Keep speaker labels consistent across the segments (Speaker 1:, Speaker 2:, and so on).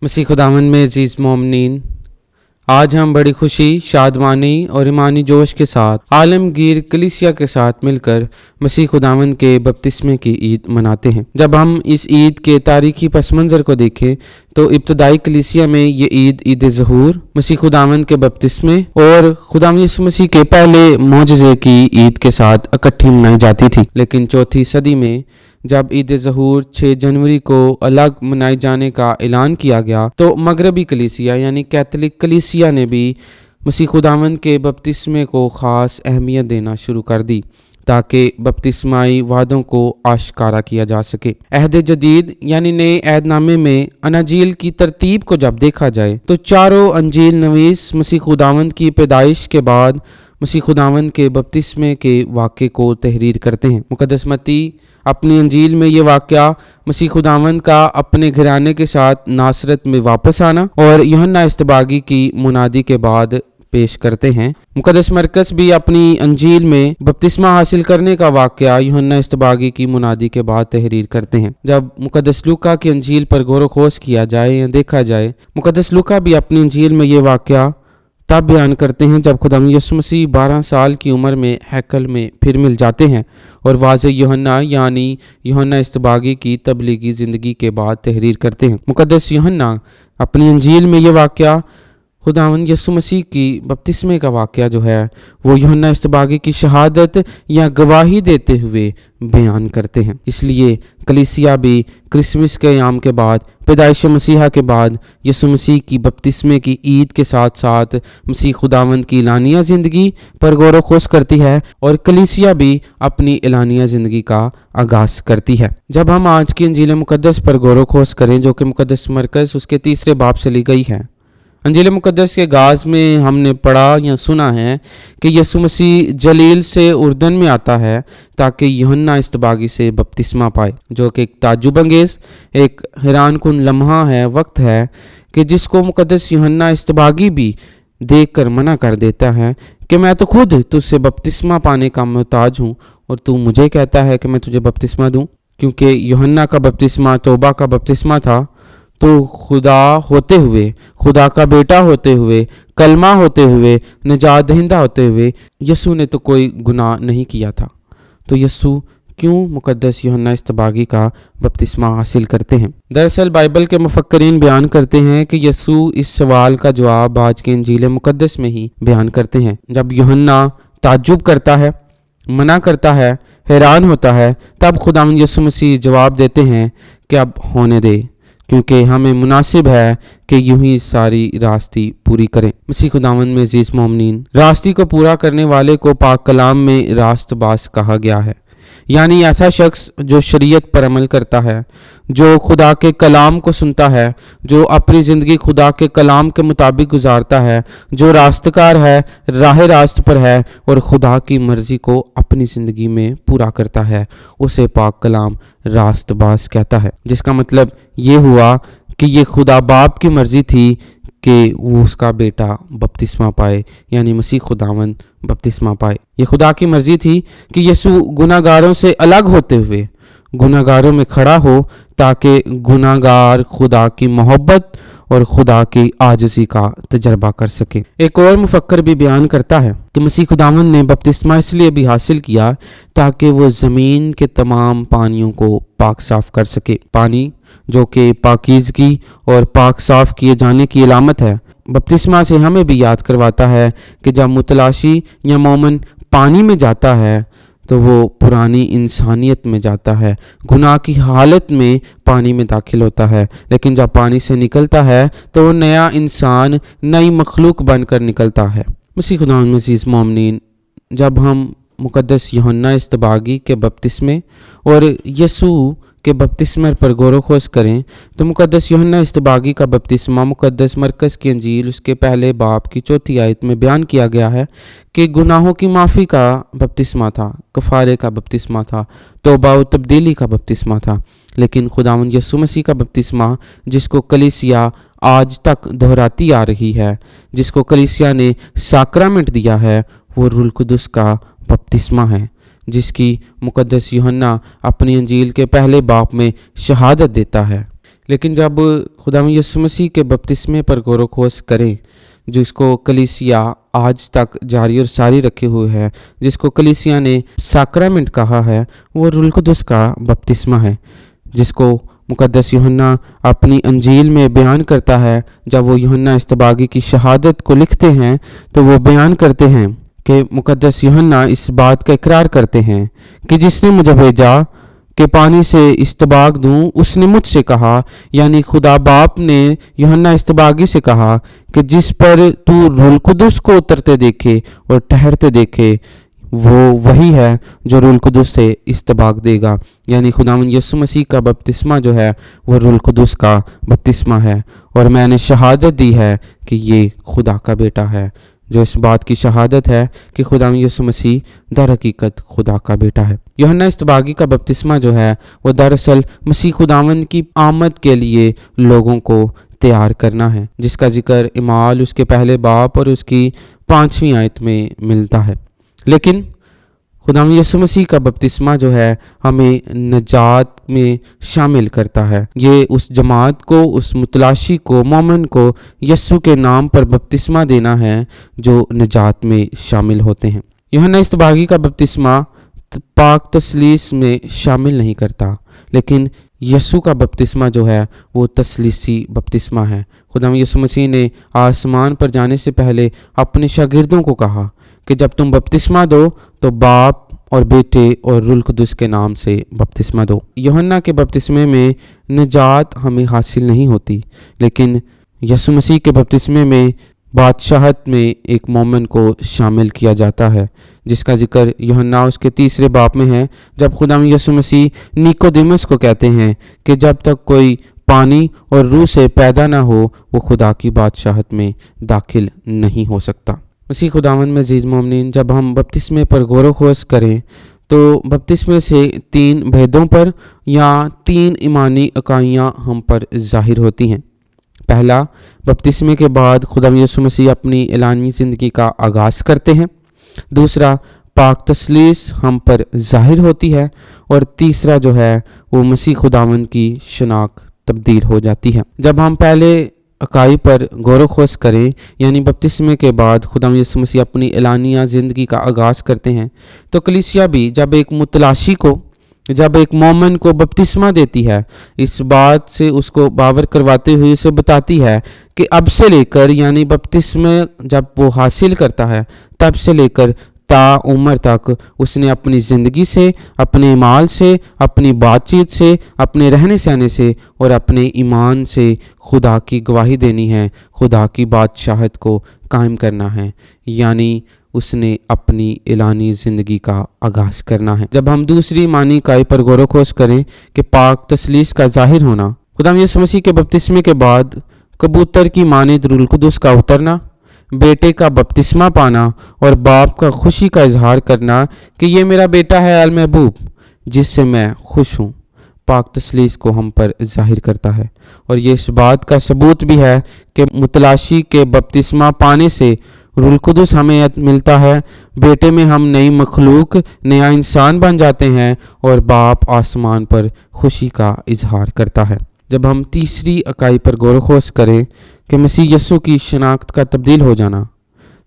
Speaker 1: मसीह खुदावन में अजीज़ मोमिनीन, आज हम बड़ी खुशी, शादमानी और ईमानी जोश के साथ आलमगीर कलीसिया के साथ मिलकर मसीह खुदावन के बपतिस्मे की ईद मनाते हैं। जब हम इस ईद के तारीखी पस मंज़र को देखें तो इब्तदाई कलीसिया में ये ईद ज़हूर, मसीह खुदावन के बपतिस्मे और खुदावन यीशु मसीह के पहले मोजज़े की ईद के साथ इकट्ठी मनाई जाती थी। लेकिन चौथी सदी में जब ईद ज़हूर 6 जनवरी को अलग मनाए जाने का ऐलान किया गया तो मगरबी कलीसिया यानी कैथोलिक कलीसिया ने भी मसीह खुदावन के बपतिस्मे को ख़ास अहमियत देना शुरू कर दी ताकि बपतिस्माई वादों को आश्कारा किया जा सके। अहद जदीद यानी नए अहदनामे में अनाजील की तरतीब को जब देखा जाए तो चारों अंजील नवीस मसीह खुदावन की पैदाइश के बाद मसीह खुदावन के बपतिस्मे के वाक़े को तहरीर करते हैं। मुक़द्दस मत्ती अपनी अंजील में ये वाक़या मसीह खुदावन का अपने घराने के साथ नासरत में वापस आना और यूहन्ना इस्तबागी की मुनादी के बाद पेश करते हैं। मुक़द्दस मरकस भी अपनी अंजील में बपतिस्मा हासिल करने का वाक़या यूहन्ना इस्तबागी की मुनादी के बाद तहरीर करते हैं। जब मुक़द्दस लूका की अंजील पर गौर व खोज किया जाए या देखा जाए, मुक़द्दस लूका भी अपनी अंजील में ये वाक़या तब बयान करते हैं जब खुदावंद यीशु मसीह 12 साल की उम्र में हैकल में फिर मिल जाते हैं और वाज़े यूहन्ना यानी यूहन्ना इस्तबागी की तबलीगी ज़िंदगी के बाद तहरीर करते हैं। मुक़द्दस यूहन्ना अपनी अंजील में ये वाक़या खुदावंद यीशु मसीह की बपतिस्मे का वाक़या जो है वो यूहन्ना इस्तबागी की शहादत या गवाही देते हुए बयान करते हैं। इसलिए कलीसिया भी क्रिसमस के याम के बाद, पैदाइश मसीहा के बाद यीशु मसीह की बपतिस्मे की ईद के साथ साथ मसीह खुदावंद की एलानिया ज़िंदगी पर गौर व खोज करती है और कलीसिया भी अपनी एलानिया ज़िंदगी का आगाज़ करती है। जब हम आज की अंजील मुक़द्दस पर गौर व खोज करें जो कि मुक़द्दस मरकस उसके 3 बाब से ली गई है, अंजील मुक़द्दस के आगाज़ में हमने पढ़ा या सुना है कि यीशु मसीह जलील से उर्दन में आता है ताकि यूहन्ना इस्तबागी से बपतिस्मा पाए, जो कि एक ताज्जुब अंगेज़, एक हैरान कुन लम्हा है, वक्त है कि जिसको मुक़द्दस यूहन्ना इस्तबागी भी देख कर मना कर देता है कि मैं तो खुद तुझसे बपतिस्मा पाने का मोहताज हूँ और तू मुझे कहता है कि मैं तुझे बपतिस्मा दूँ। क्योंकि यूहन्ना का बपतिस्मा तौबा का बपतिस्मा था, तो खुदा होते हुए, खुदा का बेटा होते हुए, कलमा होते हुए, निजात दहिंदा होते हुए यीशु ने तो कोई गुनाह नहीं किया था। तो यीशु क्यों मुक़द्दस यूहन्ना इस्तबागी का बपतिस्मा हासिल करते हैं? दरअसल बाइबल के मुफक्करीन बयान करते हैं कि यीशु इस सवाल का जवाब आज के इंजील मुक़द्दस में ही बयान करते हैं। जब यूहन्ना ताज्जुब करता है, मना करता है, हैरान होता है, तब खुदावंद यीशु मसीह जवाब देते हैं कि अब होने दे, क्योंकि हमें मुनासिब है कि यूं ही सारी रास्ती पूरी करें। मसीह खुदावंद में अजीज़ मोमिनीन, रास्ती को पूरा करने वाले को पाक कलाम में रास्तबाज कहा गया है, यानी ऐसा शख्स जो शरीयत पर अमल करता है, जो खुदा के कलाम को सुनता है, जो अपनी ज़िंदगी खुदा के कलाम के मुताबिक गुजारता है, जो रास्तकार है, राह रास्त पर है और खुदा की मर्ज़ी को अपनी ज़िंदगी में पूरा करता है, उसे पाक कलाम रास्तबाज कहता है। जिसका मतलब ये हुआ कि ये खुदा बाप की मर्ज़ी थी कि वो उसका बेटा बपतिस्मा पाए, यानी मसीह खुदावन बपतिस्मा पाए। ये खुदा की मर्ज़ी थी कि यीशु गुनाहगारों से अलग होते हुए गुनाहगारों में खड़ा हो ताकि गुनाहगार खुदा की मोहब्बत और खुदा की आजिज़ी का तजर्बा कर सके। एक और मुफक्कर भी बयान करता है कि मसीह खुदावन ने बपतिस्मा इसलिए भी हासिल किया ताकि वो ज़मीन के तमाम पानियों को पाक साफ कर सके। पानी जो कि पाकीज़गी और पाक साफ किए जाने की अलामत है, बपतिस्मा से हमें भी याद करवाता है कि जब मुतलाशी या मोमन पानी में जाता है तो वो पुरानी इंसानियत में जाता है, गुनाह की हालत में पानी में दाखिल होता है, लेकिन जब पानी से निकलता है तो वो नया इंसान, नई मखलूक बनकर निकलता है। मसीह खुदा में अज़ीज़ मोमिनीन, जब हम मुक़द्दस यूहन्ना इस्तबागी के बपतिस्मे और यीशु के बपतिस्मे पर गौर व खोज करें तो मुक़द्दस यूहन्ना इस्तबागी का बपतिस्मा मुक़द्दस मरकस की अंजील उसके पहले बाब की 4 आयत में बयान किया गया है कि गुनाहों की माफ़ी का बपतिस्मा था, कफ़ारे का बपतिस्मा था, तौबा व तब्दीली का बपतिस्मा था। लेकिन खुदावंद यीशु मसीह का बपतिस्मा, जिसको कलीसिया आज तक दोहराती आ रही है, जिसको कलीसिया ने साक्रामेंट दिया है, वो रूहुल कुदस का बपतिस्मा है, जिसकी मुक़द्दस यूहन्ना अपनी अंजील के पहले बाब में शहादत देता है। लेकिन जब खुदावंद यीशु मसीह के बपतिस्मे पर गौर व खोज करें, जिसको कलीसिया आज तक जारी और सारी रखे हुए है, जिसको कलीसिया ने साक्रामेंट कहा है, वो रूह कुदस का बपतिस्मा है, जिसको मुकद्दस यूहन्ना अपनी अंजील में बयान करता है। जब वो यूहन्ना इस्तबागी की शहादत को लिखते हैं तो वो बयान करते हैं कि मुकद्दस यूहन्ना इस बात का इकरार करते हैं कि जिसने मुझे भेजा कि पानी से इस्तबाग दूं, उसने मुझसे कहा, यानी खुदा बाप ने यूहन्ना इस्तबागी से कहा कि जिस पर तू रूह कुदस को उतरते देखे और ठहरते देखे, वो वही है जो रूह कुदस से इस्तबाग देगा। यानी खुदावंद यीशु मसीह का बपतिस्मा जो है वो रूह कुदस का बपतिस्मा है। और मैंने शहादत दी है कि ये खुदा का बेटा है, जो इस बात की शहादत है कि खुदावंद यीशु मसीह दर हकीकत खुदा का बेटा है। यूहन्ना इस्तबागी का बपतिस्मा जो है वो दरअसल मसीह खुदावंद की आमद के लिए लोगों को तैयार करना है, जिसका जिक्र इमाल उसके पहले बाप और उसकी 5वीं आयत में मिलता है। लेकिन खुदावंद यीशु मसीह का बपतिस्मा जो है हमें नजात में शामिल करता है। ये उस जमात को, उस मुतलाशी को, मोमिन को यीशु के नाम पर बपतिस्मा देना है जो नजात में शामिल होते हैं। यूहन्ना इस्तबागी का बपतिस्मा पाक तसलीस में शामिल नहीं करता, लेकिन यीशु का बपतिस्मा जो है वो तसलीसी बपतिस्मा है। खुदावंद यीशु मसीह ने आसमान पर जाने से पहले अपने शागिर्दों को कहा कि जब तुम बपतिस्मा दो तो बाप और बेटे और रूह कुदस के नाम से बपतिस्मा दो। यूहन्ना के बपतिस्मे में निजात हमें हासिल नहीं होती, लेकिन यीशु मसीह के बपतिस्मे में बादशाहत में एक मोमिन को शामिल किया जाता है, जिसका जिक्र यूहन्ना उसके 3 बाप में है, जब खुदावंद यीशु मसीह निकोदेमुस को कहते हैं कि जब तक कोई पानी और रूह से पैदा ना हो वो खुदा की बादशाहत में दाखिल नहीं हो सकता। मसीह खुदावंद में अज़ीज़ मोमिनीन, जब हम बपतिस्मे पर गौर व खोज करें तो बपतिस्मे से 3 भेदों पर या 3 ईमानी इकाइयाँ हम पर ज़ाहिर होती हैं। पहला, बपतिस्मे के बाद खुदावंद यीशु मसीह अपनी एलानी ज़िंदगी का आगाज़ करते हैं। दूसरा, पाक तसलीस हम पर ज़ाहिर होती है। और तीसरा जो है वो मसीह खुदावंद की शनाख्त तब्दील हो जाती है। जब हम पहले इकाई पर गौर व खोज करें, यानी बपतिस्मे के बाद खुदावंद यीशु मसीह अपनी एलानिया ज़िंदगी का आगाज़ करते हैं, तो कलीसिया भी जब एक मुतलाशी को, जब एक मोमिन को बपतिस्मा देती है, इस बात से उसको बावर करवाते हुए उसे बताती है कि अब से लेकर, यानी बपतिस्मे जब वो हासिल करता है तब से लेकर ता उम्र तक उसने अपनी ज़िंदगी से, अपने माल से, अपनी बातचीत से, अपने रहने सहने से और अपने ईमान से खुदा की गवाही देनी है, खुदा की बादशाहत को कायम करना है, यानी उसने अपनी एलानी ज़िंदगी का आगाज़ करना है। जब हम दूसरी ईमानी इकाई पर गौर व खोज करें कि पाक तसलीस का ज़ाहिर होना, खुदावंद यीशु मसीह के बपतिस्मे के बाद कबूतर की मानिद रूह कुदस का उतरना, बेटे का बपतिस्मा पाना और बाप का खुशी का इजहार करना कि ये मेरा बेटा है अल महबूब जिससे मैं खुश हूँ, पाक तसलीस को हम पर जाहिर करता है। और ये इस बात का सबूत भी है कि मुतलाशी के बपतिस्मा पाने से रूह कुदस हमें मिलता है, बेटे में हम नई मखलूक, नया इंसान बन जाते हैं और बाप आसमान पर खुशी का इजहार करता है। जब हम तीसरी इकाई पर गौर व खोज करें कि मसीह यस्सु की शनाख्त का तब्दील हो जाना,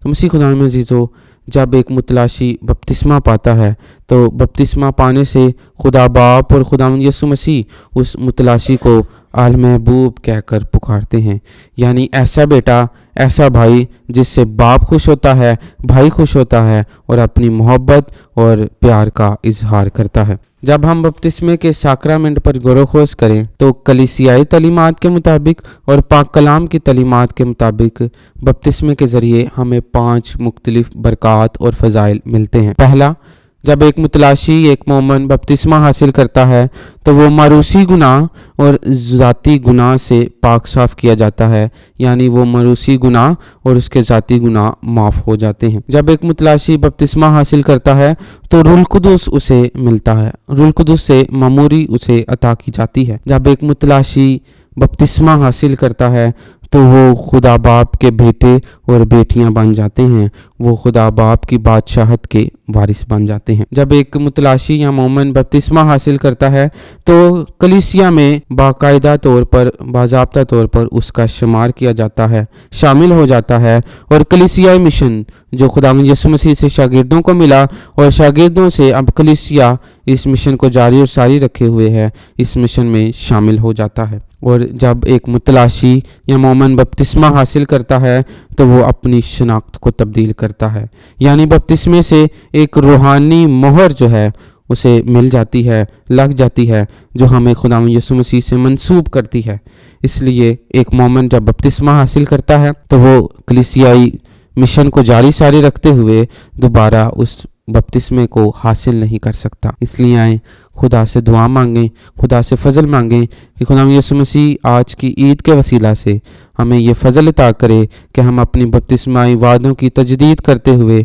Speaker 1: तो मसीह खुदा में अज़ीज़ों, जब एक मुतलाशी बपतिस्मा पाता है तो बपतिस्मा पाने से खुदा बाप और खुदावंद यीशु मसीह उस मुतलाशी को आल महबूब कहकर पुकारते हैं, यानी ऐसा बेटा, ऐसा भाई जिससे बाप खुश होता है, भाई खुश होता है और अपनी मोहब्बत और प्यार का इजहार करता है। जब हम बपतिस्मे के साक्रामेंट पर गौर व खोज करें तो कलीसियाई तालीमात के मुताबिक और पाक कलाम की तालीमात के मुताबिक बपतिस्मे के ज़रिए हमें 5 मुख्तलिफ बरक़ात और फ़ज़ाइल मिलते हैं। पहला, जब एक मुतलाशी, एक मोमन बपतिस्मा हासिल करता है तो वो मारूसी गुनाह और ज़ाती गुनाह से पाक साफ़ किया जाता है, यानी वो मारूसी गुनाह और उसके ज़ाती गुनाह माफ़ हो जाते हैं। जब एक मुतलाशी बपतिस्मा हासिल करता है तो रूह कुदस उसे मिलता है, रूह कुदस से मामूरी उसे अता की जाती है। जब एक मुतलाशी बपतिस्मा हासिल करता है تو وہ خدا باپ کے بیٹے اور بیٹیاں بن جاتے ہیں، وہ خدا باپ کی بادشاہت کے وارث بن جاتے ہیں۔ جب ایک متلاشی یا مومن بپتسمہ حاصل کرتا ہے تو کلیسیا میں باقاعدہ طور پر، باضابطہ طور پر اس کا شمار کیا جاتا ہے، شامل ہو جاتا ہے، اور کلیسیائی مشن جو خداوند یسوع مسیح سے شاگردوں کو ملا اور شاگردوں سے اب کلیسیا اس مشن کو جاری اور ساری رکھے ہوئے ہے، اس مشن میں شامل ہو جاتا ہے۔ اور جب ایک متلاشی یا مومن بپتسمہ حاصل کرتا ہے تو وہ اپنی شناخت کو تبدیل کرتا ہے، یعنی بپتسمے سے ایک روحانی مہر جو ہے اسے مل جاتی ہے، لگ جاتی ہے، جو ہمیں خداوند یسوع مسیح سے منسوب کرتی ہے۔ اس لیے ایک مومن جب بپتسمہ حاصل کرتا ہے تو وہ کلیسیائی مشن کو جاری ساری رکھتے ہوئے دوبارہ اس بپتسمے کو حاصل نہیں کر سکتا۔ اس لیے آئیں خدا سے دعا مانگیں، خدا سے فضل مانگیں کہ خداوند یسوع مسیح آج کی عید کے وسیلہ سے ہمیں یہ فضل عطا کرے کہ ہم اپنی بپتسمائی وعدوں کی تجدید کرتے ہوئے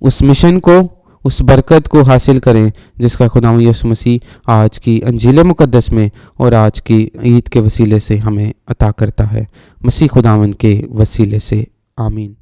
Speaker 1: اس مشن کو، اس برکت کو حاصل کریں جس کا خداوند یسوع مسیح آج کی انجیل مقدس میں اور آج کی عید کے وسیلے سے ہمیں عطا کرتا ہے۔ مسیح خداوند کے وسیلے سے آمین۔